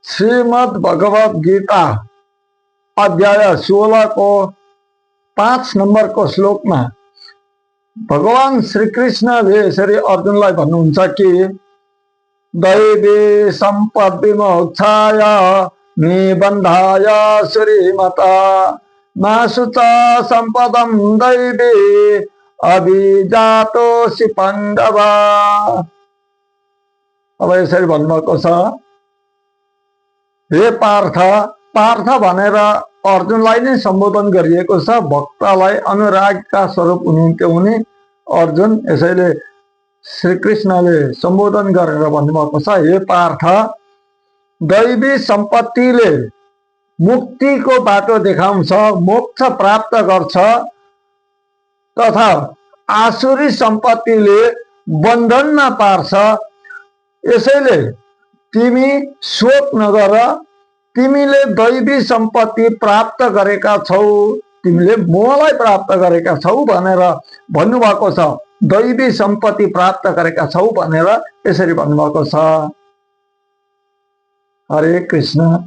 श्रीमद् भगवत गीता अध्याय 16 को 5 नंबर को श्लोक में भगवान श्री कृष्णले यसरी अर्जुनलाई भन्नुहुन्छ कि दैवी सम्पद विमोक्षाय निबन्धाय श्रीमता नासुचा सम्पदम दैवी अभिजातोसि पाण्डव। अब यसरी भन्नुभएको छ, हे पार्थ, पार्थ भनेर अर्जुनलाई नै सम्बोधन गरिएको छ। भक्तलाई अनुरागका स्वरूप हुनुहुन्थ्यो उनी अर्जुन। यसैले श्री कृष्णले सम्बोधन गरेर भन्नुभएको छ, हे पार्थ, दैवी सम्पत्तिले मुक्तिको बाटो देखाउँछ, मोक्ष प्राप्त गर्छ, तथा आसुरी सम्पत्तिले बन्धनमा पार्छ। यसैले तिमी शोक नगर, तिमीले दैवी सम्पत्ति प्राप्त गरेका छौ, तिमीले मोहलाई प्राप्त गरेका छौ भनेर भन्नुभएको छ। दैवी सम्पत्ति प्राप्त गरेका छौ भनेर यसरी भन्नुभएको छ। हरे कृष्ण।